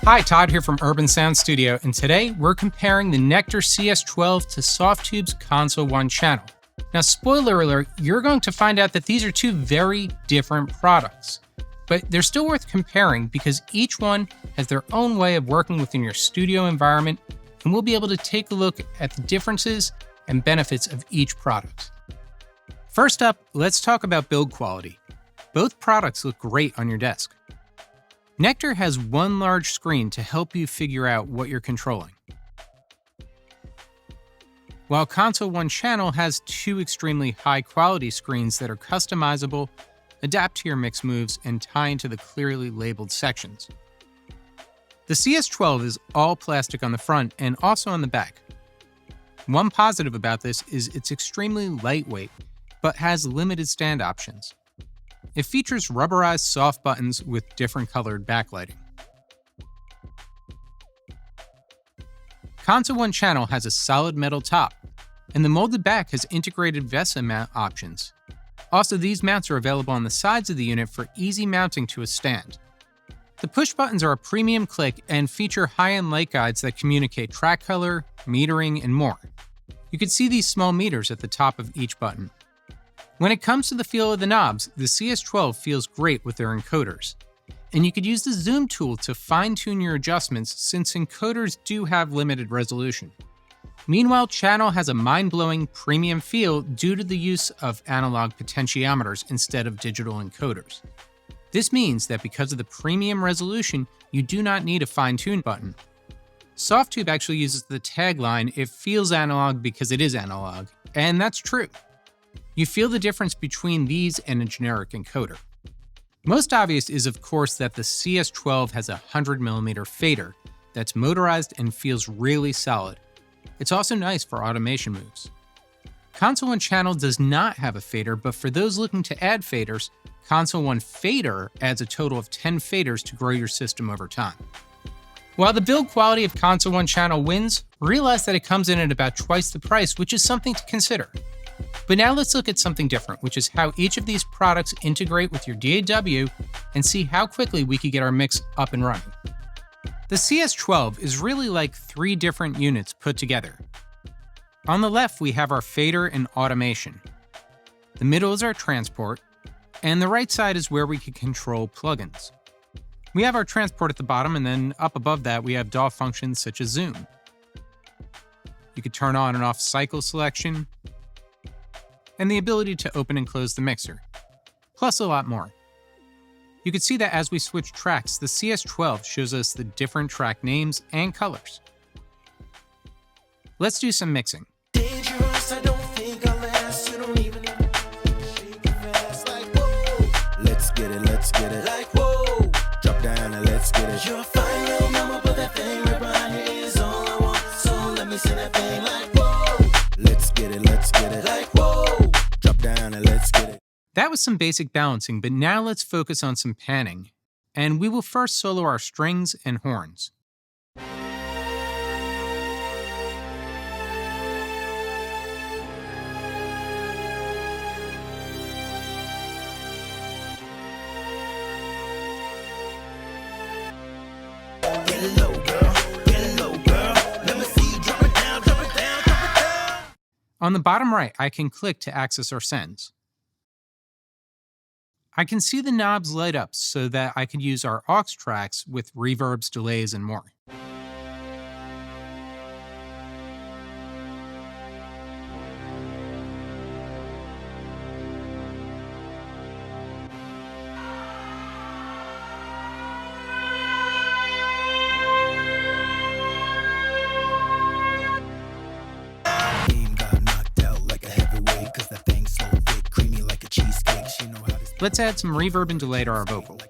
Hi, Todd here from Urban Sound Studio, and today we're comparing the Nektar CS12 to Softube's Console 1 channel. Now, spoiler alert, you're going to find out that these are two very different products, but they're still worth comparing because each one has their own way of working within your studio environment, and we'll be able to take a look at the differences and benefits of each product. First up, let's talk about build quality. Both products look great on your desk. Nektar has one large screen to help you figure out what you're controlling, while Console 1 channel has two extremely high-quality screens that are customizable, adapt to your mix moves, and tie into the clearly labeled sections. The CS12 is all plastic on the front and also on the back. One positive about this is it's extremely lightweight, but has limited stand options. It features rubberized soft buttons with different colored backlighting. Console 1 channel has a solid metal top, and the molded back has integrated VESA mount options. Also, these mounts are available on the sides of the unit for easy mounting to a stand. The push buttons are a premium click and feature high-end light guides that communicate track color, metering, and more. You can see these small meters at the top of each button. When it comes to the feel of the knobs, the CS12 feels great with their encoders. And you could use the zoom tool to fine-tune your adjustments since encoders do have limited resolution. Meanwhile, channel has a mind-blowing premium feel due to the use of analog potentiometers instead of digital encoders. This means that because of the premium resolution, you do not need a fine-tune button. Softube actually uses the tagline, "It feels analog because it is analog," and that's true. You feel the difference between these and a generic encoder. Most obvious is, of course, that the CS12 has a 100mm fader that's motorized and feels really solid. It's also nice for automation moves. Console 1 channel does not have a fader, but for those looking to add faders, Console 1 fader adds a total of 10 faders to grow your system over time. While the build quality of Console 1 channel wins, realize that it comes in at about twice the price, which is something to consider. But now let's look at something different, which is how each of these products integrate with your DAW and see how quickly we could get our mix up and running. The CS12 is really like three different units put together. On the left, we have our fader and automation. The middle is our transport, and the right side is where we can control plugins. We have our transport at the bottom, and then up above that, we have DAW functions such as zoom. You could turn on and off cycle selection, and the ability to open and close the mixer, plus a lot more. You can see that as we switch tracks, the CS12 shows us the different track names and colors. Let's do some mixing. Dangerous, I don't think I'll last. You don't even know. Shake it fast, like whoa. Let's get it, like whoa. Drop down and let's get it. You're a fine little mama, but that thing right behind you is all I want. So let me see that thing like whoa. Let's get it, like whoa. Drop down and let's get it. That was some basic balancing, but now let's focus on some panning. And we will first solo our strings and horns. Get low, girl. Let me see you drop it down, drop it down. On the bottom right, I can click to access our sends. I can see the knobs light up so that I can use our aux tracks with reverbs, delays, and more. Let's add some reverb and delay to our vocal.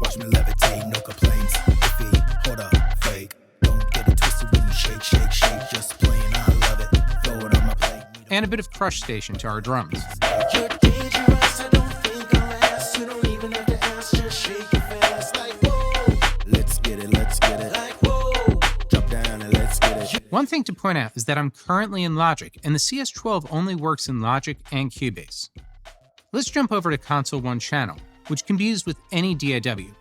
Watch me levitate, no complaints. Iffy, hold up, fake. Don't get it twisted when you shake. Just playing, I love it. Throw it on my plate. And a bit of crush station to our drums. You're dangerous, I don't think I'll last. You don't even have to ask, just shake it fast. Like whoa. Let's get it. Like whoa. Drop down and let's get it. One thing to point out is that I'm currently in Logic, and the CS12 only works in Logic and Cubase. Let's jump over to Console 1 channel, which can be used with any DAW.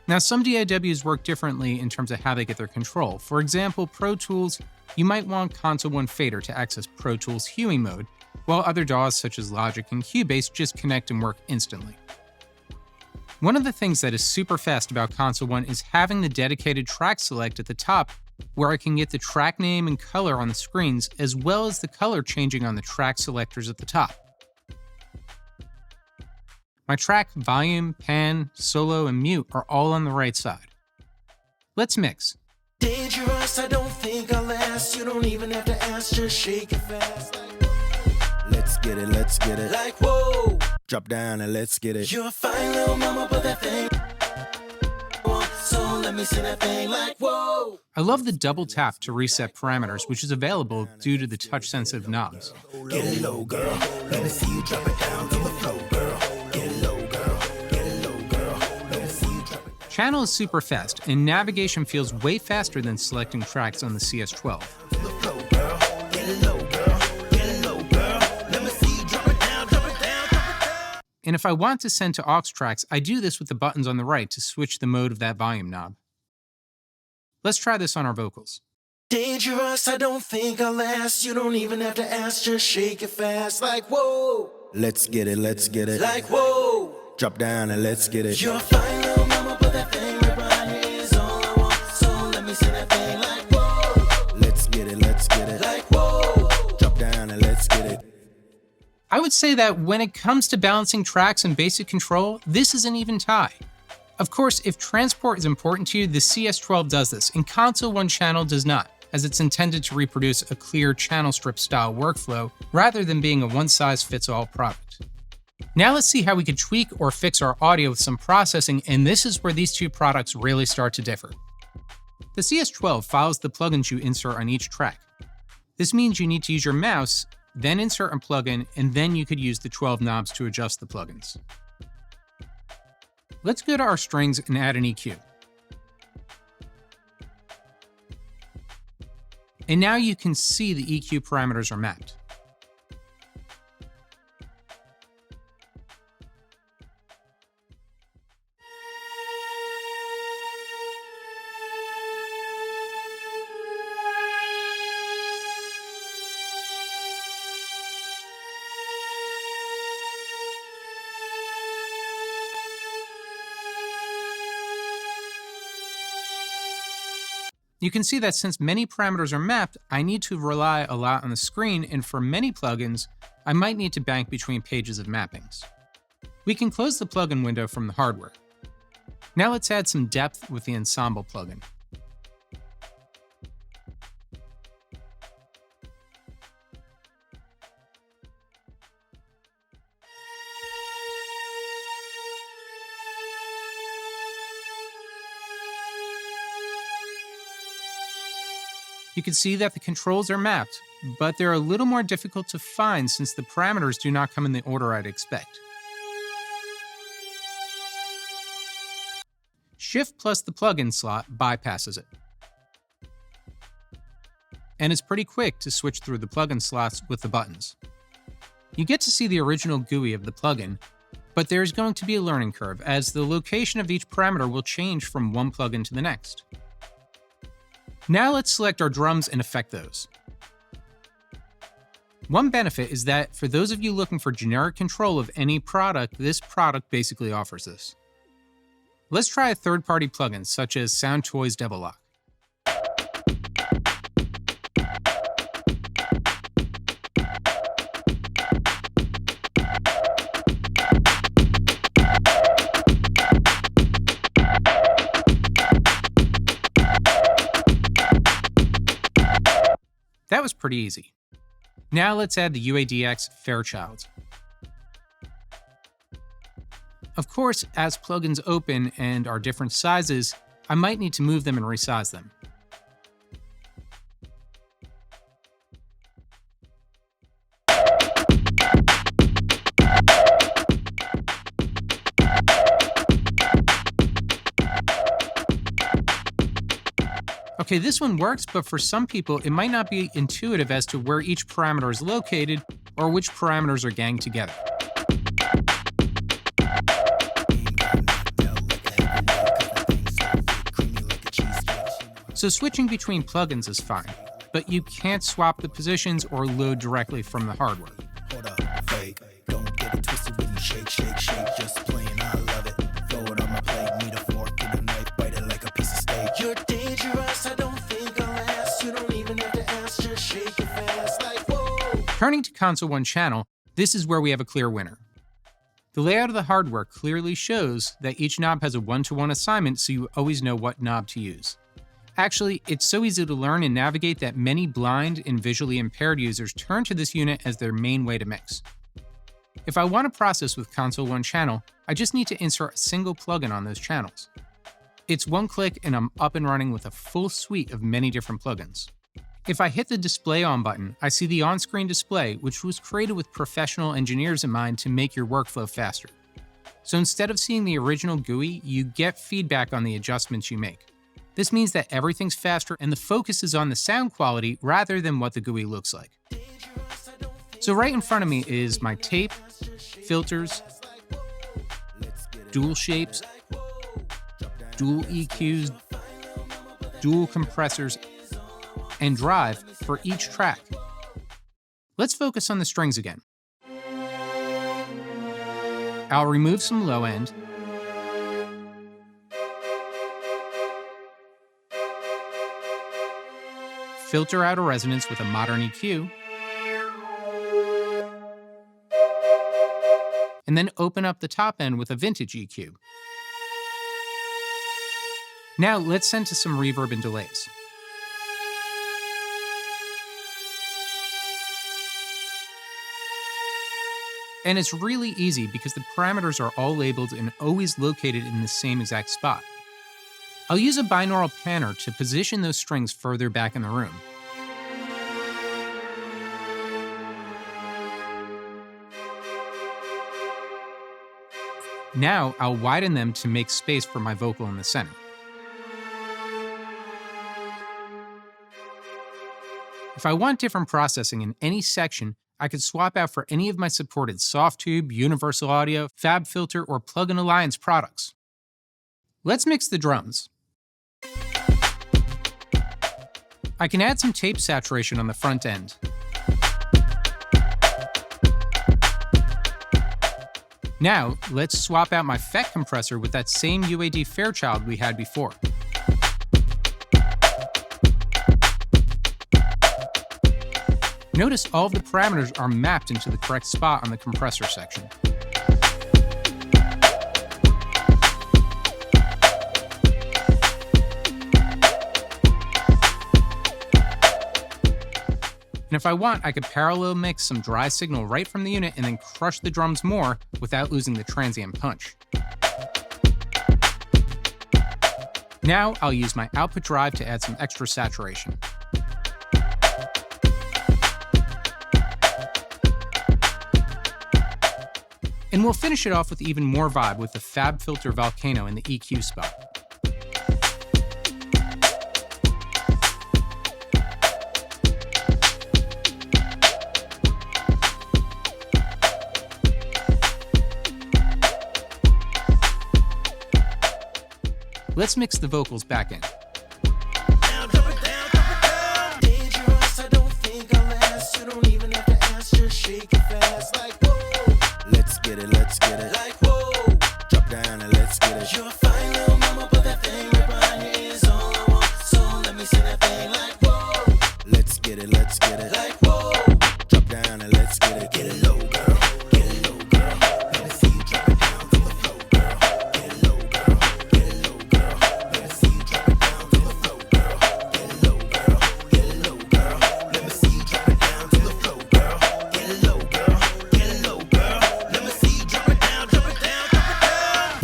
Now, some DAWs work differently in terms of how they get their control. For example, Pro Tools, you might want Console 1 Fader to access Pro Tools Huey mode, while other DAWs such as Logic and Cubase just connect and work instantly. One of the things that is super fast about Console 1 is having the dedicated track select at the top, where I can get the track name and color on the screens, as well as the color changing on the track selectors at the top. My track volume, pan, solo, and mute are all on the right side. Let's mix. Dangerous, I don't think I'll last. You don't even have to ask, just shake it fast. Let's get it, let's get it. Like, whoa, drop down and let's get it. You're a fine little mama, but that thing. So let me see that thing like, whoa. I love the double tap to reset parameters, which is available due to the touch-sensitive knobs. Get it low, girl. Let me see you drop it down to the floor, girl. Get it low, girl. Get it low, girl. Let me see you drop it. Channel is super fast, and navigation feels way faster than selecting tracks on the CS12. To the floor, girl. Get it low, girl. Get it low, girl. Let me see you drop it down, drop it down, drop it down. And if I want to send to aux tracks, I do this with the buttons on the right to switch the mode of that volume knob. Let's try this on our vocals. Dangerous, I don't think I'll last. You don't even have to ask, just shake it fast. Like, whoa. Let's get it, let's get it. Like, whoa. Drop down and let's get it. You're a fine little mama, but that thing right behind you is all I want. So let me see that thing like, whoa. Let's get it, let's get it. Like, whoa. Drop down and let's get it. I would say that when it comes to balancing tracks and basic control, this is an even tie. Of course, if transport is important to you, the CS12 does this, and Console 1 Channel does not, as it's intended to reproduce a clear channel strip style workflow rather than being a one-size-fits-all product. Now let's see how we could tweak or fix our audio with some processing, and this is where these two products really start to differ. The CS12 follows the plugins you insert on each track. This means you need to use your mouse, then insert a plugin, and then you could use the 12 knobs to adjust the plugins. Let's go to our strings and add an EQ. And now you can see the EQ parameters are mapped. You can see that since many parameters are mapped, I need to rely a lot on the screen, and for many plugins, I might need to bank between pages of mappings. We can close the plugin window from the hardware. Now let's add some depth with the Ensemble plugin. You can see that the controls are mapped, but they're a little more difficult to find since the parameters do not come in the order I'd expect. Shift plus the plugin slot bypasses it. And it's pretty quick to switch through the plugin slots with the buttons. You get to see the original GUI of the plugin, but there's going to be a learning curve as the location of each parameter will change from one plugin to the next. Now let's select our drums and affect those. One benefit is that for those of you looking for generic control of any product, this product basically offers this. Let's try a third-party plugin such as SoundToys Devil Lock. That was pretty easy. Now let's add the UADX Fairchild. Of course, as plugins open and are different sizes, I might need to move them and resize them. Okay, this one works, but for some people, it might not be intuitive as to where each parameter is located or which parameters are ganged together. so switching between plugins is fine, but you can't swap the positions or load directly from the hardware. Hold up, fake. Don't get it twisted when you shake, shake, shake. Just playing, I love it. Throw it on my plate, need a fork and a knife, bite it like a piece of steak. You're dangerous, I don't think I'll last. You don't even have to ask, just shake it fast, like whoa. Turning to console one channel, this is where we have a clear winner. The layout of the hardware clearly shows that each knob has a one-to-one assignment, so you always know what knob to use. Actually, it's so easy to learn and navigate that many blind and visually impaired users turn to this unit as their main way to mix. If I want to process with console one channel, I just need to insert a single plugin on those channels. It's one click and I'm up and running with a full suite of many different plugins. If I hit the display on button, I see the on-screen display, which was created with professional engineers in mind to make your workflow faster. So instead of seeing the original GUI, you get feedback on the adjustments you make. This means that everything's faster and the focus is on the sound quality rather than what the GUI looks like. So right in front of me is my tape, filters, dual shapes, dual EQs, dual compressors, and drive for each track. Let's focus on the strings again. I'll remove some low end, filter out a resonance with a modern EQ, and then open up the top end with a vintage EQ. Now let's send to some reverb and delays. And it's really easy because the parameters are all labeled and always located in the same exact spot. I'll use a binaural panner to position those strings further back in the room. Now I'll widen them to make space for my vocal in the center. If I want different processing in any section, I could swap out for any of my supported Softube, Universal Audio, FabFilter, or Plugin Alliance products. Let's mix the drums. I can add some tape saturation on the front end. Now, let's swap out my FET compressor with that same UAD Fairchild we had before. Notice all of the parameters are mapped into the correct spot on the compressor section. And if I want, I could parallel mix some dry signal right from the unit and then crush the drums more without losing the transient punch. Now I'll use my output drive to add some extra saturation. And we'll finish it off with even more vibe with the FabFilter Volcano in the EQ spot. Let's mix the vocals back in. Dangerous, I don't think I'll last. You don't even have to ask, just shake it fast, like whoa. Let's get it, like whoa. Drop down and let's get it. You're a fine little mama, but that thing right behind you is all I want. So let me see that thing, like whoa. Let's get it, like whoa. Drop down and let's get it. Get it low, girl. Get it low, girl. Let me see you drop it down to the floor, girl. Get it low, girl. Get it low, girl. Let me see you drop it down to the floor, girl. Get it low, girl. Get it low, girl. Let me see you drop it down to the floor, girl. Get it low, girl. Get it low, girl. Let me see you drop it down, drop it down, drop it down.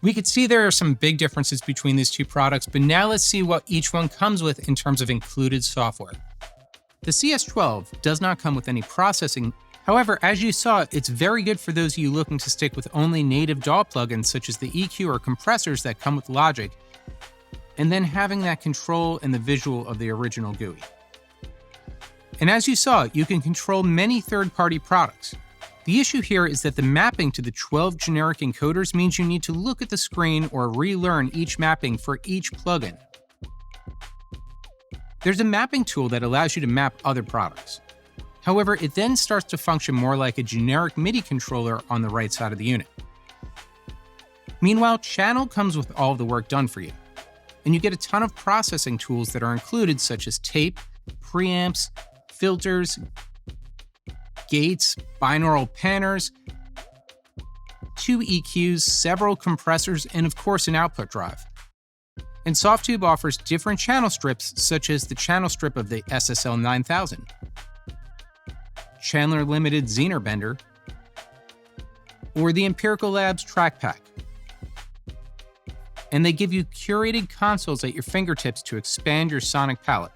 We could see there are some big differences between these two products, but now let's see what each one comes with in terms of included software. The CS12 does not come with any processing. However, as you saw, it's very good for those of you looking to stick with only native DAW plugins such as the EQ or compressors that come with Logic, and then having that control and the visual of the original GUI. And as you saw, you can control many third-party products. The issue here is that the mapping to the 12 generic encoders means you need to look at the screen or relearn each mapping for each plugin. There's a mapping tool that allows you to map other products. However, it then starts to function more like a generic MIDI controller on the right side of the unit. Meanwhile, Channel comes with all of the work done for you, and you get a ton of processing tools that are included, such as tape, preamps, filters, gates, binaural panners, 2 EQs, several compressors, and of course an output drive. And Softube offers different channel strips, such as the channel strip of the SSL 9000, Chandler Limited Zener Bender, or the Empirical Labs Track Pack. And they give you curated consoles at your fingertips to expand your sonic palette.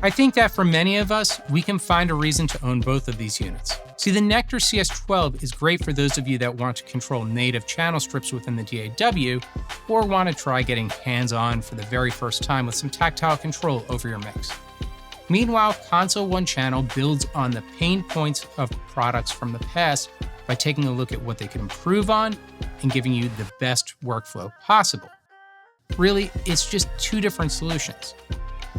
I think that for many of us, we can find a reason to own both of these units. See, the Nektar CS12 is great for those of you that want to control native channel strips within the DAW, or want to try getting hands-on for the very first time with some tactile control over your mix. Meanwhile, Console One Channel builds on the pain points of products from the past by taking a look at what they can improve on and giving you the best workflow possible. Really, it's just two different solutions.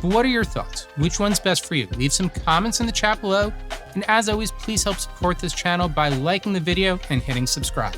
But what are your thoughts? Which one's best for you? Leave some comments in the chat below. And as always, please help support this channel by liking the video and hitting subscribe.